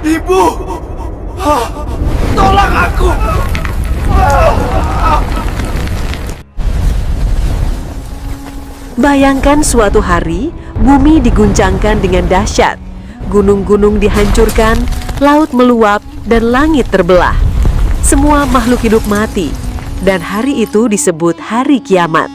Ibu! Tolong aku! Bayangkan suatu hari, bumi diguncangkan dengan dahsyat. Gunung-gunung dihancurkan, laut meluap, dan langit terbelah. Semua makhluk hidup mati, dan hari itu disebut hari kiamat.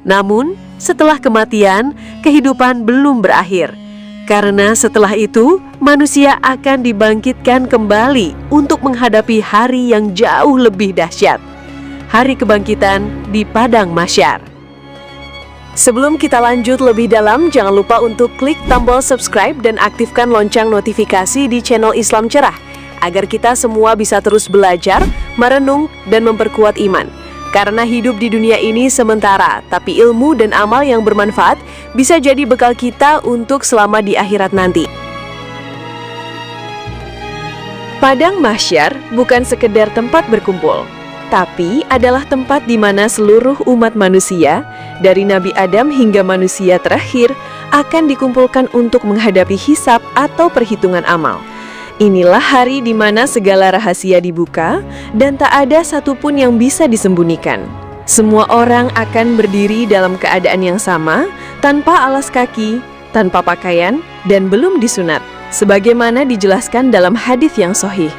Namun, setelah kematian, kehidupan belum berakhir. Karena setelah itu, manusia akan dibangkitkan kembali untuk menghadapi hari yang jauh lebih dahsyat. Hari kebangkitan di padang mahsyar. Sebelum kita lanjut lebih dalam, jangan lupa untuk klik tombol subscribe dan aktifkan lonceng notifikasi di channel Islam Cerah, agar kita semua bisa terus belajar, merenung, dan memperkuat iman. Karena hidup di dunia ini sementara, tapi ilmu dan amal yang bermanfaat bisa jadi bekal kita untuk selama di akhirat nanti. Padang mahsyar bukan sekedar tempat berkumpul, tapi adalah tempat di mana seluruh umat manusia, dari Nabi Adam hingga manusia terakhir, akan dikumpulkan untuk menghadapi hisab atau perhitungan amal. Inilah hari di mana segala rahasia dibuka dan tak ada satupun yang bisa disembunyikan. Semua orang akan berdiri dalam keadaan yang sama, tanpa alas kaki, tanpa pakaian, dan belum disunat, sebagaimana dijelaskan dalam hadis yang sahih.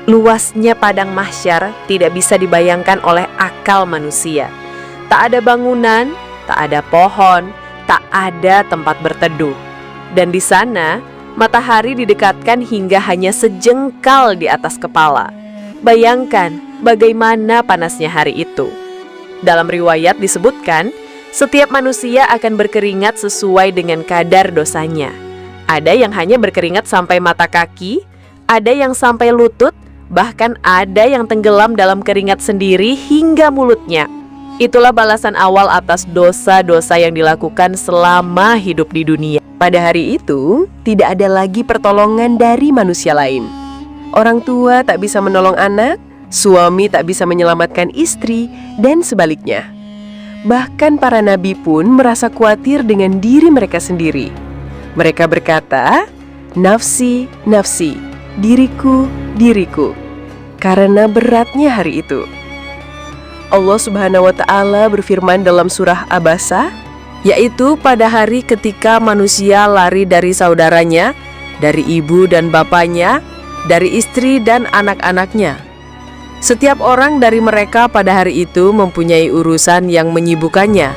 Luasnya padang mahsyar tidak bisa dibayangkan oleh akal manusia. Tak ada bangunan, tak ada pohon, tak ada tempat berteduh. Dan di sana, matahari didekatkan hingga hanya sejengkal di atas kepala. Bayangkan bagaimana panasnya hari itu. Dalam riwayat disebutkan, setiap manusia akan berkeringat sesuai dengan kadar dosanya. Ada yang hanya berkeringat sampai mata kaki, ada yang sampai lutut, bahkan ada yang tenggelam dalam keringat sendiri hingga mulutnya. Itulah balasan awal atas dosa-dosa yang dilakukan selama hidup di dunia. Pada hari itu, tidak ada lagi pertolongan dari manusia lain. Orang tua tak bisa menolong anak, suami tak bisa menyelamatkan istri, dan sebaliknya. Bahkan para nabi pun merasa khawatir dengan diri mereka sendiri. Mereka berkata, "Nafsi, nafsi, diriku, diriku," karena beratnya hari itu. Allah Subhanahu wa Ta'ala berfirman dalam surah Abasa, yaitu pada hari ketika manusia lari dari saudaranya, dari ibu dan bapaknya, dari istri dan anak-anaknya. Setiap orang dari mereka pada hari itu mempunyai urusan yang menyibukkannya.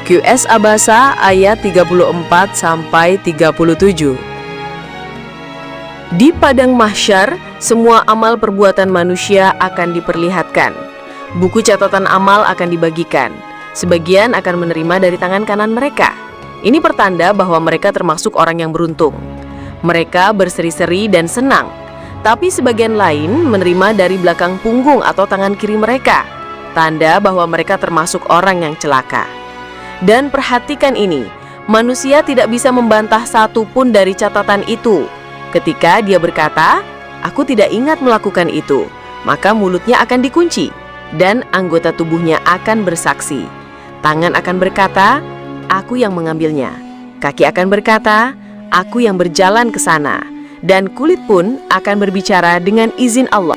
QS Abasa ayat 34-37. Di padang mahsyar, semua amal perbuatan manusia akan diperlihatkan. Buku catatan amal akan dibagikan. Sebagian akan menerima dari tangan kanan mereka. Ini pertanda bahwa mereka termasuk orang yang beruntung. Mereka berseri-seri dan senang. Tapi sebagian lain menerima dari belakang punggung atau tangan kiri mereka. Tanda bahwa mereka termasuk orang yang celaka. Dan perhatikan ini, manusia tidak bisa membantah satupun dari catatan itu. Ketika dia berkata, "Aku tidak ingat melakukan itu," maka mulutnya akan dikunci dan anggota tubuhnya akan bersaksi. Tangan akan berkata, "Aku yang mengambilnya." Kaki akan berkata, "Aku yang berjalan ke sana." Dan kulit pun akan berbicara dengan izin Allah.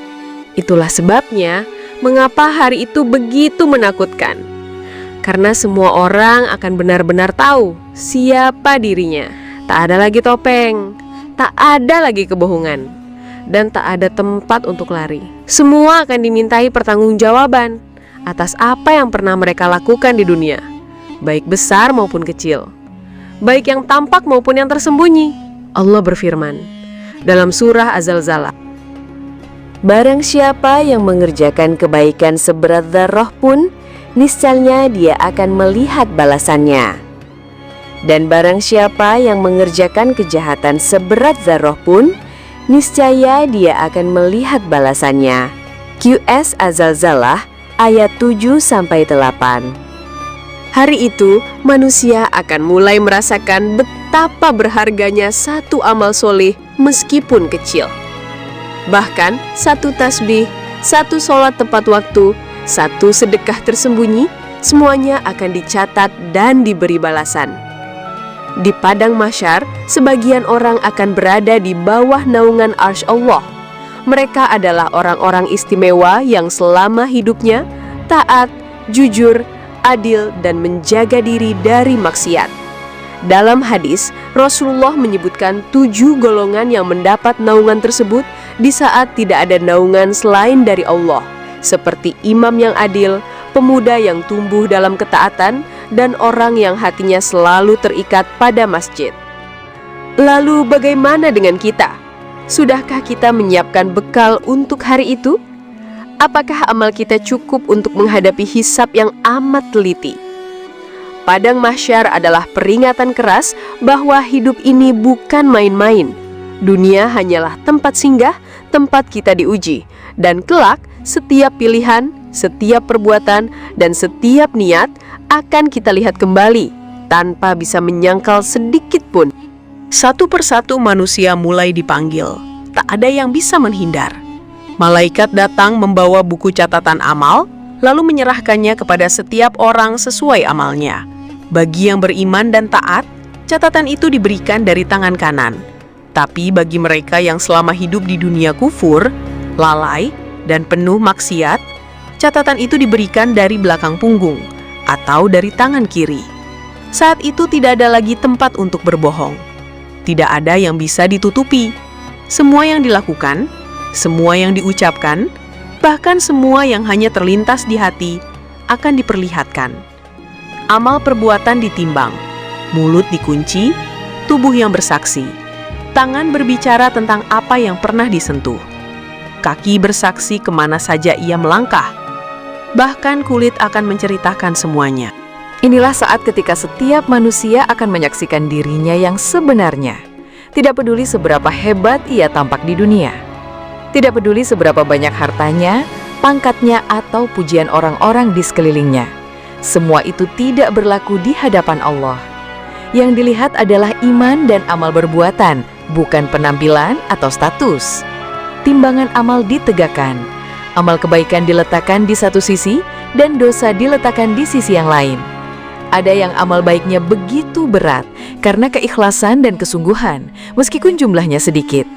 Itulah sebabnya mengapa hari itu begitu menakutkan. Karena semua orang akan benar-benar tahu siapa dirinya. Tak ada lagi topeng, tak ada lagi kebohongan, dan tak ada tempat untuk lari. Semua akan dimintai pertanggungjawaban atas apa yang pernah mereka lakukan di dunia, baik besar maupun kecil, baik yang tampak maupun yang tersembunyi. Allah berfirman dalam surah Az-Zalzalah, "Barang siapa yang mengerjakan kebaikan seberat dzarrah pun, niscaya dia akan melihat balasannya. Dan barang siapa yang mengerjakan kejahatan seberat dzarrah pun, niscaya dia akan melihat balasannya." QS Az-Zalzalah ayat 7-8. Hari itu manusia akan mulai merasakan betapa berharganya satu amal soleh meskipun kecil. Bahkan satu tasbih, satu sholat tepat waktu, satu sedekah tersembunyi, semuanya akan dicatat dan diberi balasan. Di padang mahsyar, sebagian orang akan berada di bawah naungan arsy Allah. Mereka adalah orang-orang istimewa yang selama hidupnya taat, jujur, adil, dan menjaga diri dari maksiat. Dalam hadis, Rasulullah menyebutkan 7 golongan yang mendapat naungan tersebut di saat tidak ada naungan selain dari Allah, seperti imam yang adil, pemuda yang tumbuh dalam ketaatan, dan orang yang hatinya selalu terikat pada masjid. Lalu bagaimana dengan kita? Sudahkah kita menyiapkan bekal untuk hari itu? Apakah amal kita cukup untuk menghadapi hisab yang amat teliti? Padang mahsyar adalah peringatan keras bahwa hidup ini bukan main-main. Dunia hanyalah tempat singgah, tempat kita diuji, dan kelak setiap pilihan, setiap perbuatan, dan setiap niat akan kita lihat kembali tanpa bisa menyangkal sedikit pun. Satu persatu manusia mulai dipanggil. Tak ada yang bisa menghindar. Malaikat datang membawa buku catatan amal, lalu menyerahkannya kepada setiap orang sesuai amalnya. Bagi yang beriman dan taat, catatan itu diberikan dari tangan kanan. Tapi bagi mereka yang selama hidup di dunia kufur, lalai, dan penuh maksiat, catatan itu diberikan dari belakang punggung atau dari tangan kiri. Saat itu tidak ada lagi tempat untuk berbohong. Tidak ada yang bisa ditutupi. Semua yang dilakukan, semua yang diucapkan, bahkan semua yang hanya terlintas di hati akan diperlihatkan. Amal perbuatan ditimbang, mulut dikunci, tubuh yang bersaksi, tangan berbicara tentang apa yang pernah disentuh, kaki bersaksi kemana saja ia melangkah, bahkan kulit akan menceritakan semuanya. Inilah saat ketika setiap manusia akan menyaksikan dirinya yang sebenarnya. Tidak peduli seberapa hebat ia tampak di dunia. Tidak peduli seberapa banyak hartanya, pangkatnya, atau pujian orang-orang di sekelilingnya. Semua itu tidak berlaku di hadapan Allah. Yang dilihat adalah iman dan amal perbuatan, bukan penampilan atau status. Timbangan amal ditegakkan. Amal kebaikan diletakkan di satu sisi dan dosa diletakkan di sisi yang lain. Ada yang amal baiknya begitu berat karena keikhlasan dan kesungguhan, meskipun jumlahnya sedikit.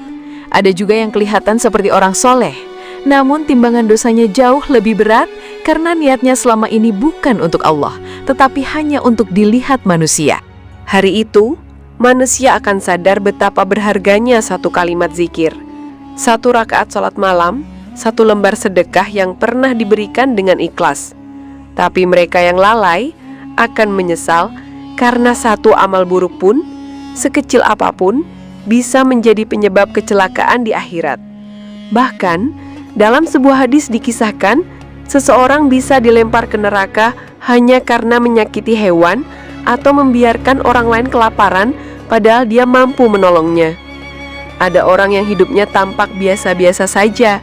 Ada juga yang kelihatan seperti orang soleh, namun timbangan dosanya jauh lebih berat karena niatnya selama ini bukan untuk Allah, tetapi hanya untuk dilihat manusia. Hari itu, manusia akan sadar betapa berharganya satu kalimat zikir, satu rakaat sholat malam, satu lembar sedekah yang pernah diberikan dengan ikhlas. Tapi mereka yang lalai akan menyesal karena satu amal buruk pun, sekecil apapun, bisa menjadi penyebab kecelakaan di akhirat. Bahkan, dalam sebuah hadis dikisahkan, seseorang bisa dilempar ke neraka hanya karena menyakiti hewan atau membiarkan orang lain kelaparan padahal dia mampu menolongnya. Ada orang yang hidupnya tampak biasa-biasa saja,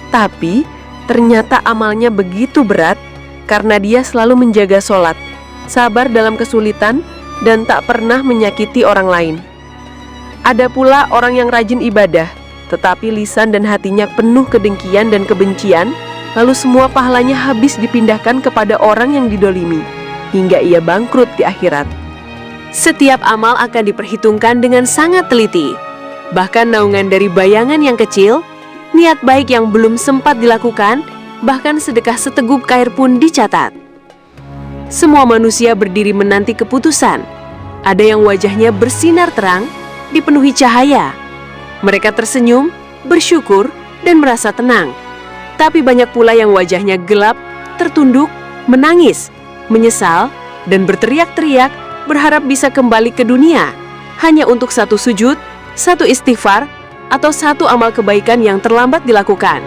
tapi ternyata amalnya begitu berat karena dia selalu menjaga sholat, sabar dalam kesulitan, dan tak pernah menyakiti orang lain. Ada pula orang yang rajin ibadah, tetapi lisan dan hatinya penuh kedengkian dan kebencian, lalu semua pahalanya habis dipindahkan kepada orang yang didolimi, hingga ia bangkrut di akhirat. Setiap amal akan diperhitungkan dengan sangat teliti. Bahkan naungan dari bayangan yang kecil, niat baik yang belum sempat dilakukan, bahkan sedekah seteguk air pun dicatat. Semua manusia berdiri menanti keputusan. Ada yang wajahnya bersinar terang, dipenuhi cahaya. Mereka tersenyum, bersyukur, dan merasa tenang. Tapi banyak pula yang wajahnya gelap, tertunduk, menangis, menyesal, dan berteriak-teriak berharap bisa kembali ke dunia hanya untuk satu sujud, satu istighfar, atau satu amal kebaikan yang terlambat dilakukan.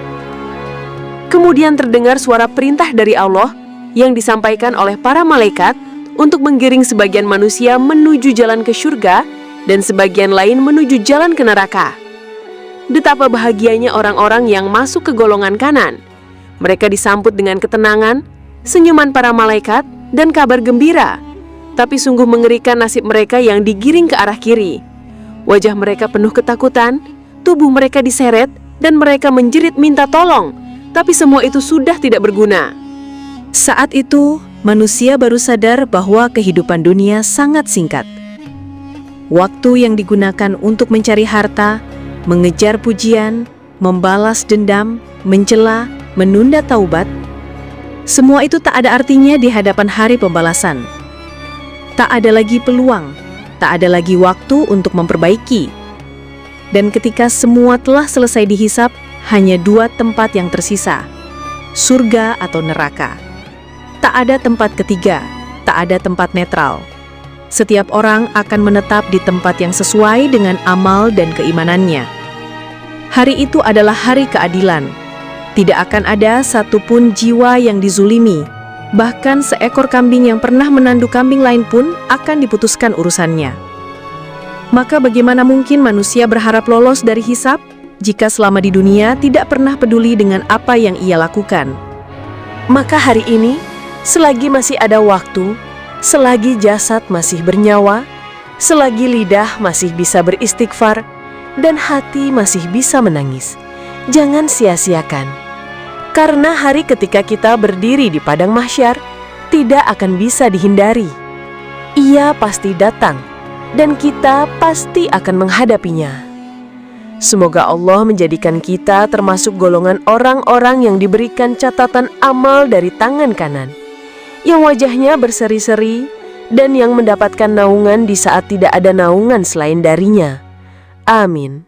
Kemudian terdengar suara perintah dari Allah yang disampaikan oleh para malaikat untuk menggiring sebagian manusia menuju jalan ke surga dan sebagian lain menuju jalan ke neraka. Betapa bahagianya orang-orang yang masuk ke golongan kanan. Mereka disambut dengan ketenangan, senyuman para malaikat, dan kabar gembira. Tapi sungguh mengerikan nasib mereka yang digiring ke arah kiri. Wajah mereka penuh ketakutan, tubuh mereka diseret, dan mereka menjerit minta tolong. Tapi semua itu sudah tidak berguna. Saat itu, manusia baru sadar bahwa kehidupan dunia sangat singkat. Waktu yang digunakan untuk mencari harta, mengejar pujian, membalas dendam, mencela, menunda taubat, semua itu tak ada artinya di hadapan hari pembalasan. Tak ada lagi peluang, tak ada lagi waktu untuk memperbaiki. Dan ketika semua telah selesai dihisap, hanya 2 tempat yang tersisa, surga atau neraka. Tak ada tempat ketiga, tak ada tempat netral. Setiap orang akan menetap di tempat yang sesuai dengan amal dan keimanannya. Hari itu adalah hari keadilan. Tidak akan ada satupun jiwa yang dizulimi. Bahkan seekor kambing yang pernah menandu kambing lain pun akan diputuskan urusannya. Maka bagaimana mungkin manusia berharap lolos dari hisab jika selama di dunia tidak pernah peduli dengan apa yang ia lakukan? Maka hari ini, selagi masih ada waktu, selagi jasad masih bernyawa, selagi lidah masih bisa beristighfar, dan hati masih bisa menangis, jangan sia-siakan. Karena hari ketika kita berdiri di padang mahsyar tidak akan bisa dihindari. Ia pasti datang, dan kita pasti akan menghadapinya. Semoga Allah menjadikan kita termasuk golongan orang-orang yang diberikan catatan amal dari tangan kanan, yang wajahnya berseri-seri dan yang mendapatkan naungan di saat tidak ada naungan selain darinya. Amin.